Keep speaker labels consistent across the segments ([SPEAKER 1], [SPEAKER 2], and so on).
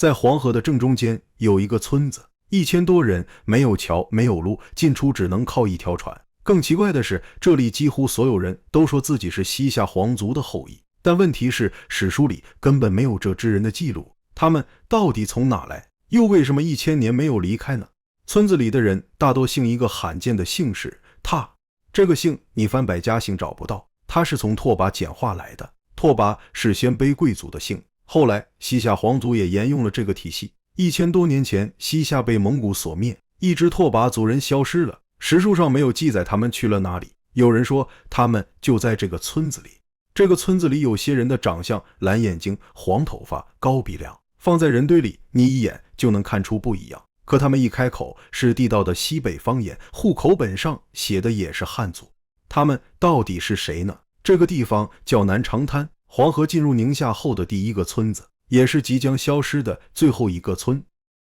[SPEAKER 1] 在黃河的正中間有一個村子，1000多人，沒有橋，沒有路，進出只能靠一條船。更奇怪的是，這裡幾乎所有人都說自己是西夏皇族的後裔，但問題是史書裡根本沒有這支人的記錄，他們到底從哪來，又為什麼1000年沒有離開呢？村子裡的人大多姓一個罕見的姓氏拓，這個姓你翻百家姓找不到，它是從拓跋簡化來的。拓跋是鲜卑貴族的姓，後來西夏皇族也沿用了這個體系。1000多年前，西夏被蒙古所滅，一支拓跋族人消失了，史書上沒有記載他們去了哪裡。有人說他們就在這個村子裡。這個村子裡有些人的長相藍眼睛、黃頭髮、高鼻梁，放在人堆裡你一眼就能看出不一樣。可他們一開口是地道的西北方言，戶口本上寫的也是漢族。他們到底是誰呢？這個地方叫南長灘，黃河進入寧夏後的第一個村子，也是即將消失的最後一個村。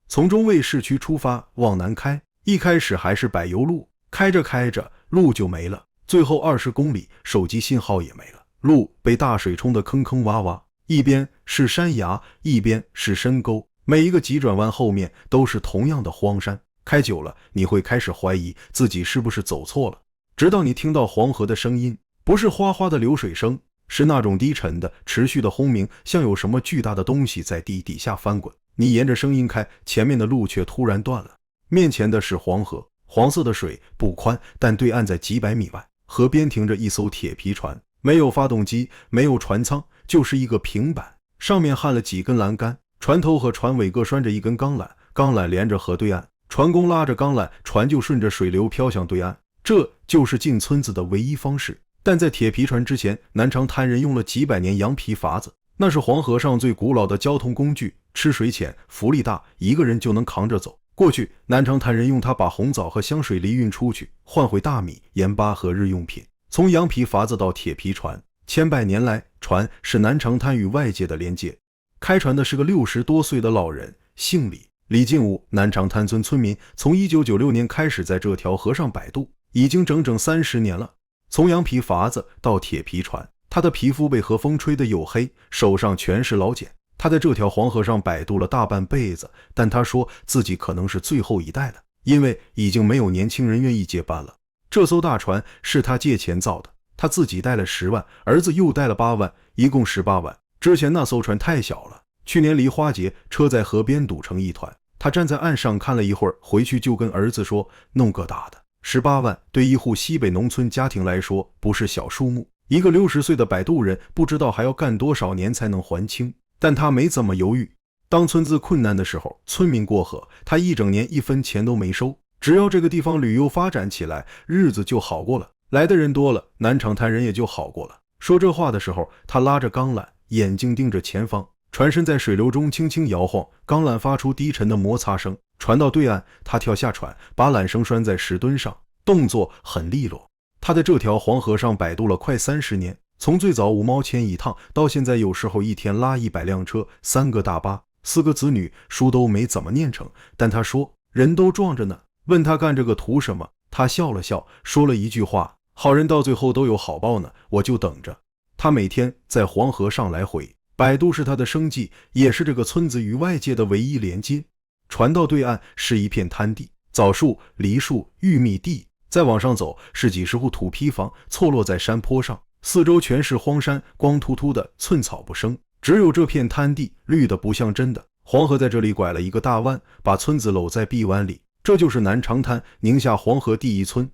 [SPEAKER 1] 從中衛市區出發往南開，一開始還是柏油路，開着開着路就沒了，最後20公里手機信號也没了，路被大水冲得坑坑洼洼，一邊是山崖，一邊是深溝，每一個急轉彎後面都是同樣的荒山。開久了你會開始懷疑自己是不是走錯了，直到你聽到黃河的聲音，不是嘩嘩的流水聲，是那種低沉的持續的轟鳴，像有什麼巨大的東西在地底下翻滾。你沿着聲音開，前面的路卻突然斷了，面前的是黃河，黃色的水不寬，但對岸在幾百米外，河邊停着一艘鐵皮船，沒有發動機，沒有船艙，就是一個平板，上面焊了幾根欄杆，船頭和船尾各拴着一根鋼纜，鋼纜連着河對岸，船工拉着鋼纜，船就順着水流飄向對岸，這就是進村子的唯一方式。但在鐵皮船之前，南長灘人用了幾百年羊皮筏子，那是黃河上最古老的交通工具，吃水淺，浮力大，一個人就能扛着走。過去南长灘人用它把紅棗和香水梨運出去，換回大米、鹽巴和日用品。從羊皮筏子到鐵皮船，千百年來，船是南長灘與外界的連接。開船的是個60多歲的老人，姓李，李進武。南長灘村村民從1996年開始在這條河上擺渡，已經整整30年了。從羊皮筏子到鐵皮船，他的皮膚被河風吹得黝黑，手上全是老繭。他在這條黃河上擺渡了大半輩子，但他說自己可能是最後一代了，因為已經沒有年輕人願意接班了。這艘大船是他借錢造的，他自己帶了10萬，兒子又帶了8萬，一共18萬。之前那艘船太小了，去年梨花節車在河邊堵成一團，他站在岸上看了一會兒，回去就跟兒子說弄個大的。18萬對一戶西北農村家庭來說不是小數目，一個60歲的擺渡人不知道還要幹多少年才能還清，但他沒怎麼猶豫。當村子困難的時候，村民過河，他一整年1分錢都沒收，只要這個地方旅遊發展起來，日子就好過了，來的人多了，南長灘人也就好過了。說這話的時候，他拉着鋼纜，眼睛盯着前方，船身在水流中輕輕搖晃，鋼纜發出低沉的摩擦聲。船到對岸，他跳下船，把缆繩拴在石墩上，動作很利落。他在這條黃河上擺渡了快30年，從最早5毛錢一趟，到現在有時候一天拉100輛車，3個大巴，4個子女，書都沒怎麼念成。但他說人都壯着呢。問他幹這個圖什麼，他笑了笑，說了一句話：好人到最後都有好報呢，我就等着。他每天在黃河上來回擺渡是他的生計，也是這個村子與外界的唯一連接。船到對岸是一片灘地，棗樹、梨樹、玉米地，再往上走是幾十戶土坯房，錯落在山坡上，四周全是荒山，光禿禿的，寸草不生，只有這片灘地綠得不像真的。黃河在這裡拐了一個大彎，把村子摟在臂彎裡，這就是南長灘，寧夏黃河第一村。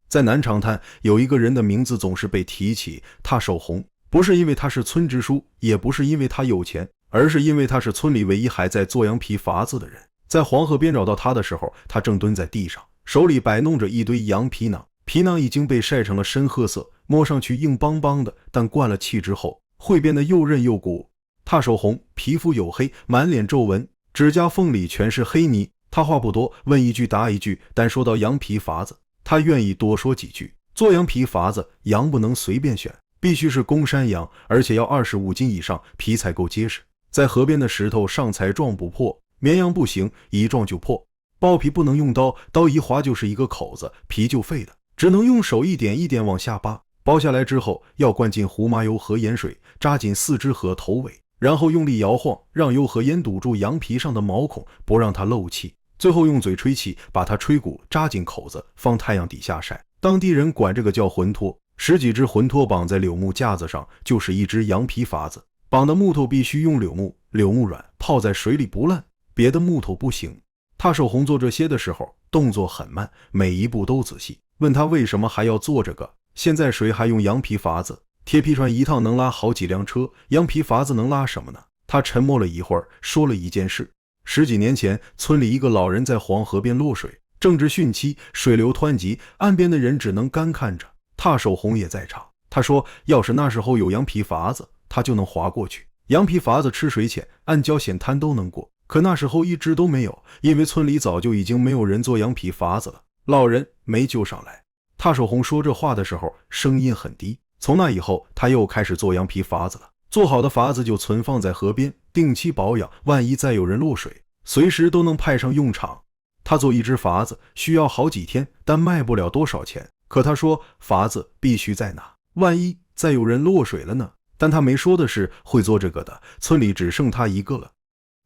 [SPEAKER 1] 在南長灘有一個人的名字總是被提起，踏守紅，不是因為他是村支書，也不是因為他有錢，而是因為他是村裡唯一還在做羊皮筏子的人。在黃河邊找到他的時候，他正蹲在地上，手裡擺弄着一堆羊皮囊，皮囊已经被曬成了深褐色，摸上去硬邦邦的，但灌了气之後會變得又韌又鼓。踏手紅，皮膚黝黑，滿臉皺紋，指甲縫裡全是黑泥。他話不多，問一句答一句，但說到羊皮筏子，他願意多說幾句。做羊皮筏子，羊不能隨便選，必須是公山羊，而且要25斤以上，皮才夠結實。在河邊的石頭上才撞不破，綿羊不行，一撞就破。包皮不能用刀，刀一劃就是一個口子，皮就廢了，只能用手一點一點往下扒。包下來之後，要灌進胡麻油和鹽水，扎緊4肢和頭尾，然後用力搖晃，讓油和煙堵住羊皮上的毛孔，不讓它漏氣。最後用嘴吹气，把它吹鼓，扎进口子，放太陽底下曬。当地人管这個叫魂托。10幾隻魂托綁在柳木架子上，就是一隻羊皮筏子。綁的木頭必須用柳木軟，泡在水裡不爛，別的木頭不行。踏守紅做這些的時候，動作很慢，每一步都仔細。問他為什麼還要做這個？現在誰還用羊皮筏子？鐵皮船一趟能拉好幾輛車，羊皮筏子能拉什麼呢？他沉默了一會兒，說了一件事。10幾年前，村裡一個老人在黃河邊落水，正值汛期，水流湍急，岸邊的人只能乾看着。踏守紅也在場，他說要是那時候有羊皮筏子，他就能划過去。羊皮筏子吃水淺，暗礁險灘都能過，可那时候一直都沒有，因為村裡早就已經沒有人做羊皮筏子了，老人沒救上來。踏守紅說這話的時候聲音很低。從那以後，他又開始做羊皮筏子了。做好的筏子就存放在河邊，定期保養，萬一再有人落水，隨時都能派上用場。他做一隻筏子需要好幾天，但賣不了多少錢。可他說筏子必須在哪，萬一再有人落水了呢？但他沒說的是會做這個的村裡只剩他一個了。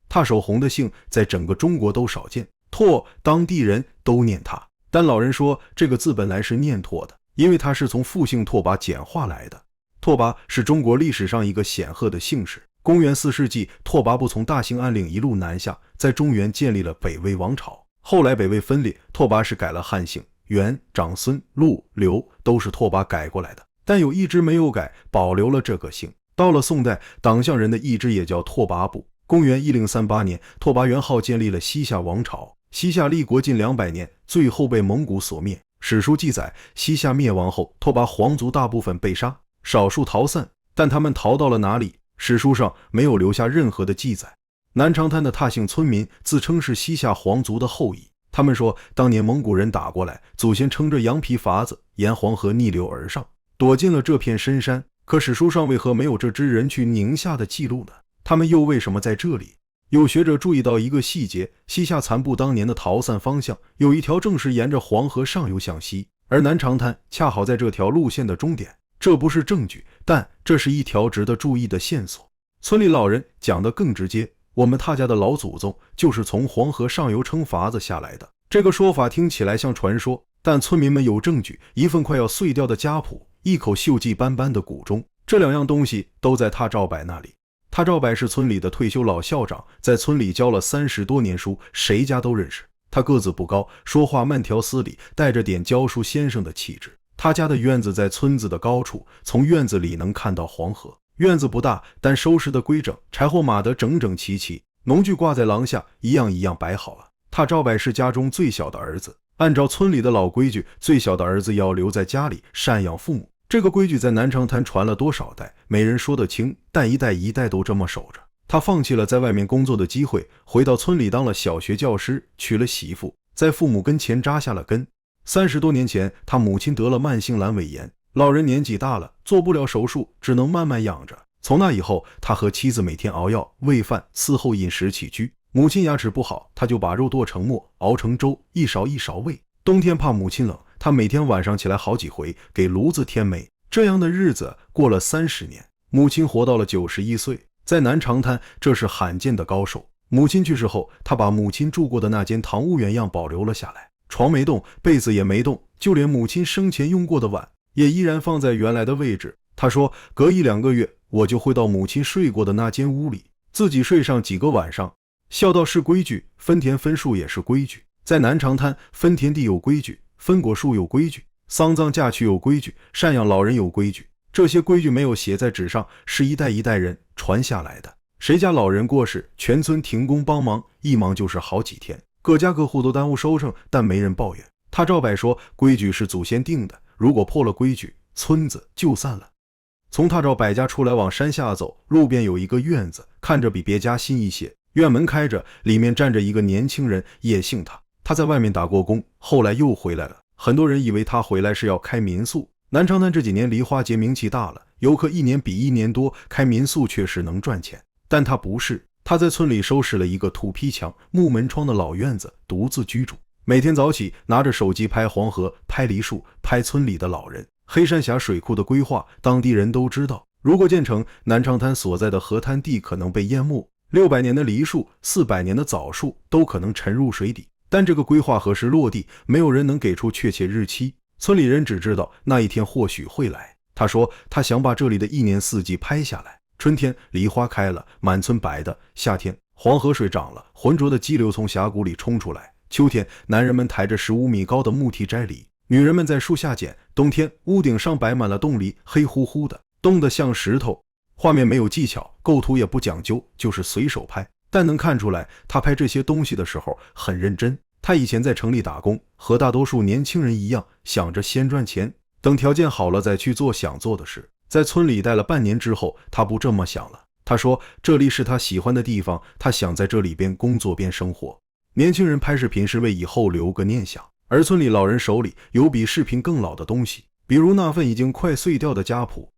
[SPEAKER 1] 踏守紅的姓在整個中國都少見，拓當地人都念他，但老人說這個字本來是念拓的，因為他是從父姓拓跋簡化來的。拓跋是中國歷史上一個顯赫的姓氏。公元4世紀，拓跋部從大興安嶺一路南下，在中原建立了北魏王朝。後來北魏分裂，拓跋是改了漢姓。元、長孫、陸、劉都是拓跋改過來的，但有一支沒有改，保留了這個姓。到了宋代，黨项人的一支也叫拓跋部。公元1038年，拓跋元昊建立了西夏王朝。西夏立國近200年，最後被蒙古所滅。史書記載，西夏滅亡後，拓跋皇族大部分被殺，少數逃散，但他們逃到了哪裡？史書上沒有留下任何的記載。南長灘的踏姓村民自稱是西夏皇族的後裔。他們說，當年蒙古人打過來，祖先撐着羊皮筏子沿黃河逆流而上，躲進了這片深山。可史書上為何沒有這支人去寧夏的記錄呢？他們又為什麼在這裡？有學者注意到一個細節，西夏殘部當年的逃散方向有一條正是沿着黃河上游向西，而南長灘恰好在這條路線的終點。這不是證據，但這是一條值得注意的線索。村裡老人講得更直接，我們踏家的老祖宗就是從黃河上游撐筏子下來的。這個說法聽起來像傳說，但村民們有證據，一份快要碎掉的家譜，一口鏽跡斑斑的古鐘，這兩樣東西都在踏兆柏那裡。踏兆柏是村裡的退休老校長，在村裡教了30多年書，誰家都認識。他個子不高，說話慢條斯理，帶着點教書先生的氣質。他家的院子在村子的高處，從院子裡能看到黃河。院子不大，但收拾得規整，柴火碼得整整齊齊，農具掛在廊下，一樣一樣擺好了。踏兆柏是家中最小的兒子，按照村裡的老規矩，最小的兒子要留在家裡贍養父母。這個規矩在南長灘傳了多少代，沒人說得清，但一代一代都這麼守着。他放棄了在外面工作的機會，回到村裡當了小學教師，娶了媳婦，在父母跟前扎下了根。30多年前，他母親得了慢性闌尾炎，老人年紀大了，做不了手術，只能慢慢養着。從那以後，他和妻子每天熬藥、餵飯，伺候飲食起居。母親牙齒不好，他就把肉剁成末，熬成粥，一勺一勺餵。冬天怕母親冷，他每天晚上起來好幾回，給爐子添煤。這樣的日子過了30年，母親活到了91歲。在南長灘，這是罕見的高壽。母親去世後，他把母親住過的那間堂屋原樣保留了下來，床沒動，被子也沒動，就連母親生前用過的碗也依然放在原來的位置。他說，隔1-2個月，我就會到母親睡過的那間屋裡，自己睡上幾個晚上。孝道是規矩，分田分樹也是規矩。在南長灘，分田地有規矩，分果樹有規矩，喪葬嫁娶有規矩，贍養老人有規矩。這些規矩沒有寫在紙上，是一代一代人傳下來的。誰家老人過世，全村停工幫忙，一忙就是好幾天，各家各戶都耽誤收成，但沒人抱怨。踏兆柏說，規矩是祖先定的，如果破了規矩，村子就散了。從踏兆柏家出來往山下走，路邊有一個院子，看着比別家新一些。院門開着，裡面站着一個年輕人，也姓踏。他在外面打過工，後來又回來了。很多人以為他回來是要開民宿。南長灘這幾年梨花節名氣大了，遊客一年比一年多，開民宿確實能賺錢。但他不是，他在村裡收拾了一個土坯牆、木門窗的老院子，獨自居住。每天早起拿着手機拍黃河、拍梨樹、拍村裡的老人。黑山峽水庫的規劃，當地人都知道。如果建成，南長灘所在的河滩地可能被淹没，600年的梨樹、400年的枣树都可能沉入水底。但这個規劃何時落地，沒有人能給出確切日期。村裡人只知道那一天或許會來。他說他想把這裡的一年四季拍下來。春天梨花開了，滿村白的；夏天黃河水漲了，渾濁的激流從峽谷裡衝出來；秋天男人們抬着15米高的木梯摘梨，女人們在樹下撿；冬天屋頂上擺滿了凍梨，黑乎乎的，凍得像石頭。畫面沒有技巧，構圖也不講究，就是隨手拍。但能看出來他拍這些東西的時候很認真。他以前在城裡打工，和大多數年輕人一樣，想着先賺錢，等條件好了再去做想做的事。在村裡待了半年之後，他不這麼想了。他說這裡是他喜歡的地方，他想在這裡邊工作邊生活。年輕人拍視頻是為以後留個念想，而村裡老人手裡有比視頻更老的東西，比如那份已經快碎掉的家譜。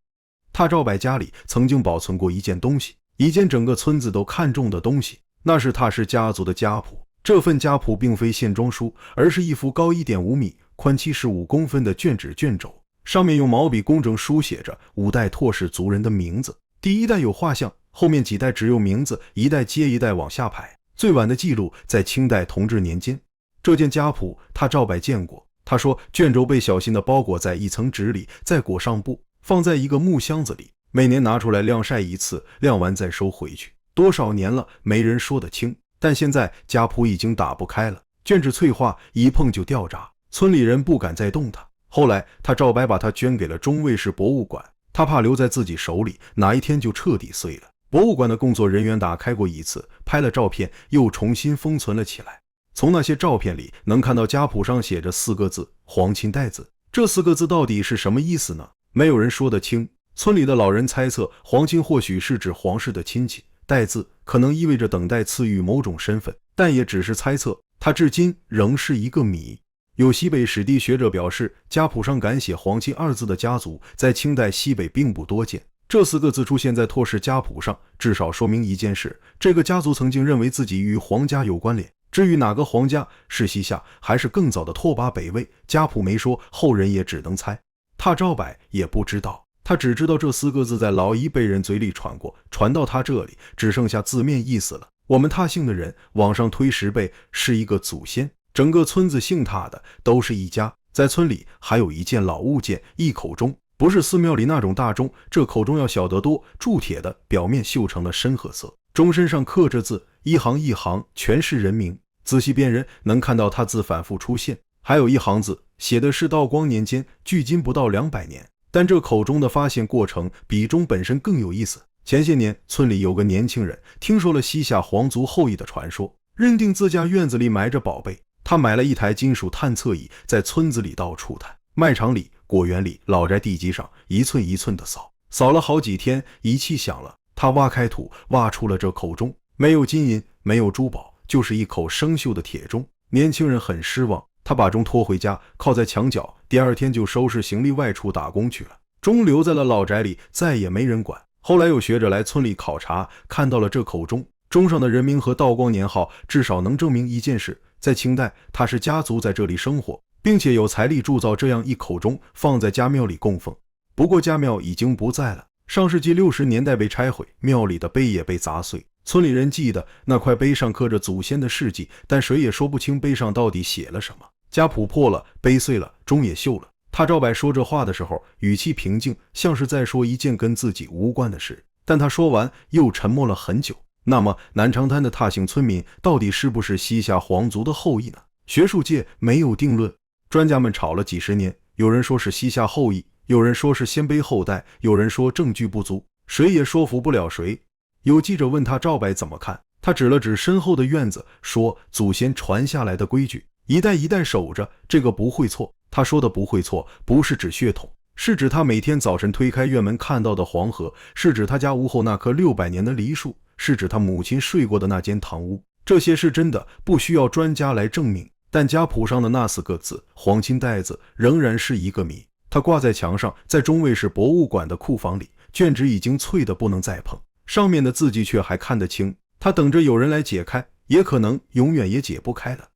[SPEAKER 1] 他趙柏家裡曾經保存過一件東西，一件整個村子都看重的東西，那是他氏家族的家譜。這份家譜並非線裝書，而是一幅高 1.5 米、寬75公分的卷紙卷軸，上面用毛筆工整書寫着5代拓氏族人的名字。第一代有畫像，後面幾代只有名字，一代接一代往下排。最晚的記錄在清代同治年間。這件家譜他趙柏見過，他說卷軸被小心地包裹在一層紙裡，再裹上布，放在一個木箱子裡，每年拿出來晾曬一次，晾完再收回去。多少年了，沒人說得清。但現在家譜已經打不開了，卷紙脆化，一碰就掉渣，村裡人不敢再動它。後來他趙柏把它捐給了中衛市博物館，他怕留在自己手裡，哪一天就徹底碎了。博物館的工作人員打開過一次，拍了照片，又重新封存了起来。從那些照片裡能看到家譜上寫着4個字“皇親代子”，這4個字到底是什麼意思呢？沒有人說得清。村裡的老人猜測，皇親或許是指皇室的親戚，代字可能意味着等待賜予某種身份，但也只是猜測，它至今仍是一個謎。有西北史地學者表示，家譜上敢寫皇親2字的家族在清代西北並不多見，這4個字出現在拓氏家譜上，至少說明一件事，這個家族曾經認為自己與皇家有關聯。至於哪個皇家，是西夏還是更早的拓跋北魏，家譜沒說，後人也只能猜。他趙柏也不知道，他只知道這4個字在老一輩人嘴裡傳過，傳到他這裡只剩下字面意思了。我們他姓的人往上推10輩是一個祖先，整個村子姓他的都是一家。在村裡還有一件老物件，一口鐘，不是寺廟裡那種大鐘，這口鐘要小得多，鑄鐵的，表面鏽成了深褐色，鐘身上刻着字，一行一行全是人名，仔細辨認能看到他字反复出現，還有一行字寫的是道光年間，距今不到200年。但這口鐘的發現過程比鐘本身更有意思。前些年村裡有個年輕人聽說了西夏皇族後裔的傳說，認定自家院子裡埋着寶貝，他買了一台金屬探測儀，在村子裡到處探，賣場裡、果園裡、老宅地基上一寸一寸的掃，掃了好幾天，儀器響了，他挖開土，挖出了這口鐘，沒有金銀，沒有珠寶，就是一口生鏽的鐵鐘。年輕人很失望，他把鐘拖回家，靠在牆角，第2天就收拾行李外出打工去了。鐘留在了老宅裡，再也沒人管。後來有學者來村裡考察，看到了這口鐘，鐘上的人名和道光年號至少能證明一件事，在清代他是家族在這裡生活，並且有財力鑄造這樣一口鐘，放在家廟裡供奉。不過家廟已經不在了，上世紀60年代被拆毀，廟裡的碑也被砸碎。村裡人記得那塊碑上刻着祖先的事跡，但誰也說不清碑上到底寫了什麼。家譜破了，碑碎了，鐘也鏽了。他趙柏說這話的時候，語氣平靜，像是在說一件跟自己無關的事。但他說完又沉默了很久。那麼南長灘的踏姓村民到底是不是西夏皇族的後裔呢？學術界沒有定論，專家们吵了幾十年，有人說是西夏後裔，有人說是鲜卑後代，有人說證據不足，誰也說服不了誰。有記者問他趙柏怎麼看，他指了指身後的院子，說祖先傳下來的規矩，一代一代守着，這個不會錯。他說的不會錯，不是指血統，是指他每天早晨推開院門看到的黃河，是指他家屋後那棵600年的梨樹，是指他母親睡過的那間堂屋。這些是真的，不需要專家來證明。但家譜上的那4個字皇親代子仍然是一個謎。他掛在牆上，在中衛市博物館的庫房裡，卷紙已經脆得不能再碰，上面的字跡卻還看得清。他等着有人來解開，也可能永遠也解不開了。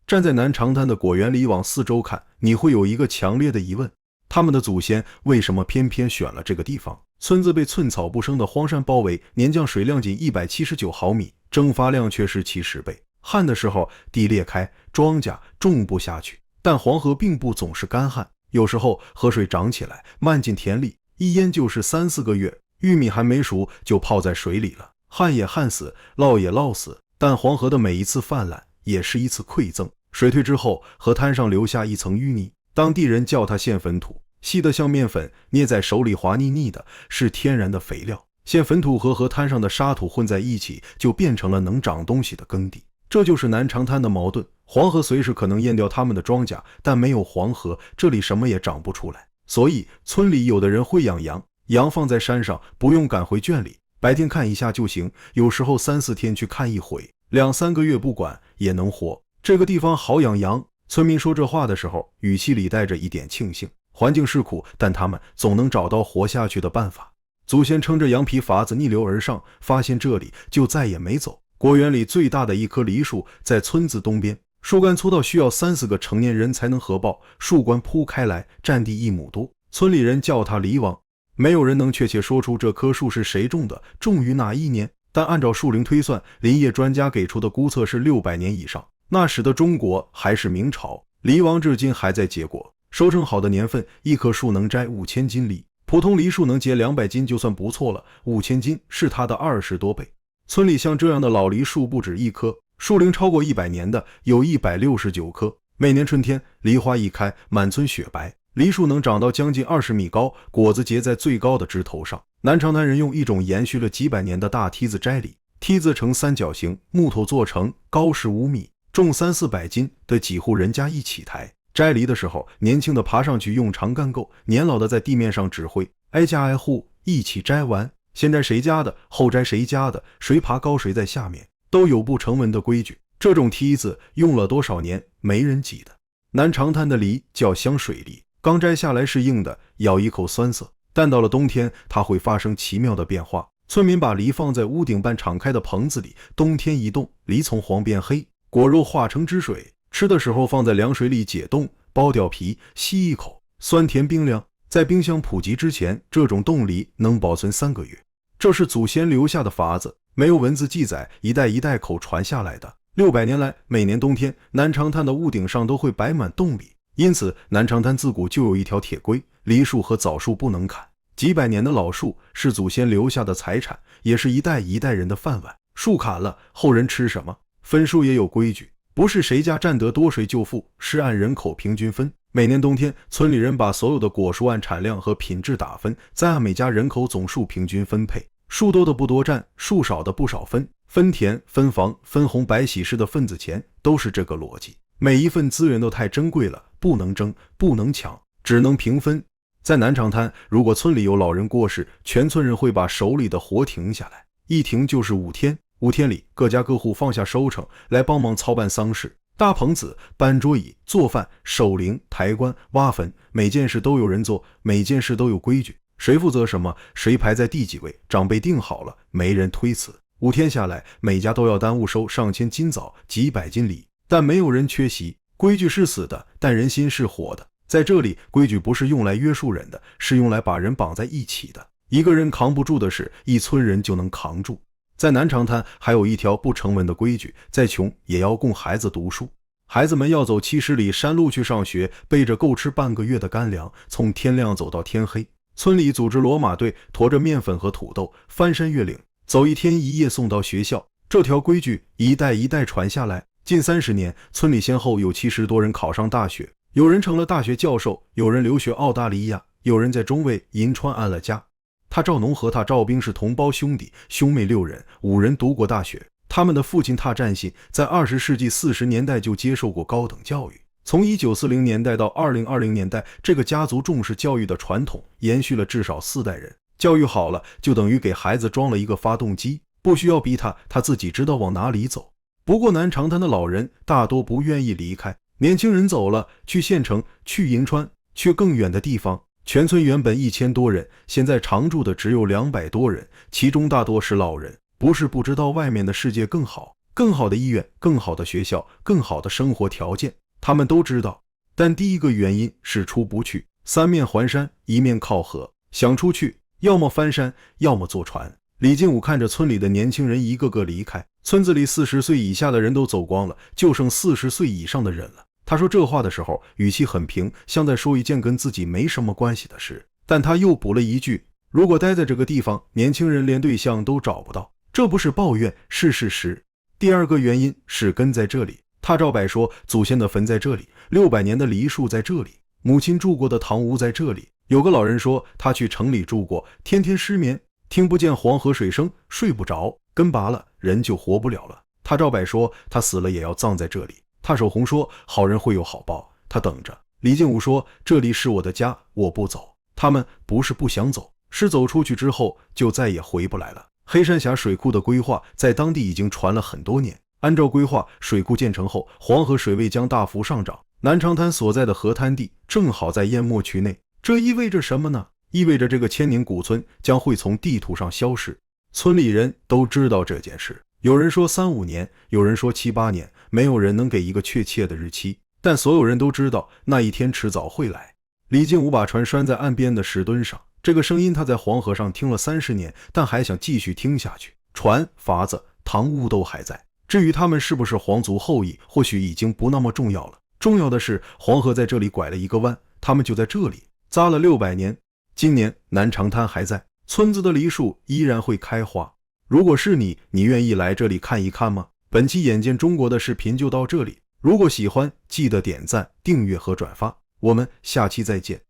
[SPEAKER 1] 站在南長灘的果園裡往四周看，你會有一個強烈的疑問，他們的祖先為什麼偏偏選了這個地方？村子被寸草不生的荒山包圍，年降水量仅179毫米，蒸發量卻是其10倍。旱的時候，地裂開，莊稼種不下去。但黃河並不總是乾旱，有時候河水漲起來，漫進田裡，一淹就是3、4個月，玉米還沒熟就泡在水裡了。旱也旱死，澇也澇死。但黃河的每一次泛濫，也是一次饋贈。水退之後，河灘上留下一層淤泥，當地人叫它現粉土，細得像面粉，捏在手裡滑膩膩的，是天然的肥料。現粉土和河灘上的沙土混在一起，就變成了能長東西的耕地。這就是南長灘的矛盾，黃河隨時可能淹掉他們的莊稼，但没有黃河，這裡什麼也長不出來。所以村裡有的人會養羊，羊放在山上，不用趕回圈裡，白天看一下就行，有時候3、4天去看一回，2、3個月不管也能活。這個地方好養羊。村民說這話的時候，語氣裡帶着一點慶幸。環境是苦，但他們總能找到活下去的辦法。祖先撐着羊皮筏子逆流而上，發現這裡就再也沒走。果園裡最大的一棵梨樹在村子東邊，樹幹粗到需要3、4個成年人才能合抱，樹冠鋪開來，占地1畝多。村裡人叫它梨王。沒有人能確切說出這棵樹是誰種的，種於哪一年，但按照樹齡推算，林業專家給出的估測是600年以上。那時的中國還是明朝，梨王至今還在結果，收成好的年份，一棵树能摘5000斤梨，普通梨树能結200斤就算不錯了，5000斤是它的20多倍。村裡像這樣的老梨樹不止1棵，樹齡超過100年的有169棵。每年春天，梨花一開，滿村雪白，梨樹能長到將近20米高，果子結在最高的枝頭上。南長灘人用一種延續了幾百年的大梯子摘梨，梯子呈三角形，木頭做成，高15米，重3、400斤的幾戶人家一起抬。摘梨的時候，年輕的爬上去用長杆钩，年老的在地面上指揮，挨家挨戶一起摘完。先摘誰家的，後摘誰家的，誰爬高誰在下面，都有不成文的規矩。這種梯子用了多少年，沒人記得。南長灘的梨叫香水梨，剛摘下來是硬的，咬一口酸澀，但到了冬天，它會發生奇妙的變化。村民把梨放在屋頂半敞開的棚子裡，冬天一凍，梨從黃變黑，果肉化成汁水，吃的時候放在涼水裡解凍，剥掉皮，吸一口，酸甜冰涼。在冰箱普及之前，這種凍梨能保存3個月。這是祖先留下的法子，沒有文字記載，一代一代口傳下來的。600年來，每年冬天，南長灘的屋頂上都會擺滿凍梨，因此南長灘自古就有一條鐵規，梨樹和棗樹不能砍。幾百年的老樹是祖先留下的財產，也是一代一代人的飯碗。樹砍了，後人吃什麼？分數也有規矩，不是誰家占得多誰就富，是按人口平均分。每年冬天，村裡人把所有的果樹按產量和品質打分，再按每家人口總數平均分配。樹多的不多占，樹少的不少分。分田、分房、分紅白喜事的份子錢，都是這個邏輯。每一份資源都太珍貴了，不能爭，不能搶，只能平分。在南長灘，如果村裡有老人過世，全村人會把手裡的活停下來，一停就是5天。5天裡，各家各戶放下收成，來幫忙操辦喪事。搭棚子、搬桌椅、做飯、守靈、抬棺、挖墳，每件事都有人做，每件事都有規矩，誰負責什麼，誰排在第幾位，長輩定好了，沒人推辭。5天下來，每家都要耽誤收上千斤棗，幾百斤梨，但沒有人缺席。規矩是死的，但人心是活的。在這裡，規矩不是用來約束人的，是用來把人綁在一起的。一個人扛不住的事，一村人就能扛住。在南長灘還有一條不成文的規矩，再窮也要供孩子讀書。孩子們要走70里山路去上學，背着夠吃半個月的乾糧，從天亮走到天黑。村裡組織騾馬隊，馱着麵粉和土豆，翻山越嶺，走1天1夜送到學校。這條規矩一代一代傳下來，近30年，村裡先後有70多人考上大學，有人成了大學教授，有人留學澳大利亞，有人在中卫银川安了家。他趙農和他趙兵是同胞兄弟，兄妹6人，5人讀過大學。他們的父親他占信在20世紀40年代就接受過高等教育。從1940年代到2020年代，這個家族重視教育的傳統延續了至少4代人。教育好了，就等於給孩子裝了一個發動機，不需要逼他，他自己知道往哪裡走。不過南長灘的老人大多不願意離開，年輕人走了，去縣城，去銀川，去更遠的地方。全村原本1000多人，現在常住的只有200多人，其中大多是老人。不是不知道外面的世界更好，更好的医院，更好的学校，更好的生活条件，他們都知道。但第一個原因是出不去，3面環山，1面靠河，想出去要麼翻山，要麼坐船。李金武看着村裡的年輕人一個個離開，村子裡40歲以下的人都走光了，就剩40岁以上的人了。他說这話的時候語氣很平，像在说一件跟自己没什麼關係的事，但他又補了一句，如果待在這個地方，年輕人連對象都找不到。這不是抱怨，是事實。第二個原因是根在這裡，他趙柏說祖先的墳在這裡，600年的梨樹在這裡，母親住過的堂屋在這裡。有個老人說他去城裡住過，天天失眠，聽不見黃河水聲，睡不着，根拔了人就活不了了。他趙柏說他死了也要葬在這裡。他守紅說好人會有好報，他等着。李金武說這裡是我的家，我不走。他們不是不想走，是走出去之後就再也回不來了。黑山峽水庫的規劃在當地已經傳了很多年，按照規劃，水庫建成後，黃河水位將大幅上漲，南長灘所在的河灘地正好在淹沒區內。這意味着什麼呢？意味着這個千年古村將會從地圖上消失。村裡人都知道這件事，有人說3-5年，有人說7-8年，沒有人能給一個確切的日期，但所有人都知道那一天遲早會來。李金武把船拴在岸邊的石墩上，這個聲音他在黃河上聽了30年，但還想繼續聽下去。船、筏子、堂屋都還在，至於他們是不是皇族後裔，或許已經不那麼重要了。重要的是黃河在這裡拐了一個彎，他們就在這裡扎了600年。今年南長灘還在，村子的梨樹依然會開花。如果是你，你願意來这裡看一看嗎？本期眼見中國的視頻就到這裡，如果喜歡，記得點讚、訂閱和轉發，我們下期再見。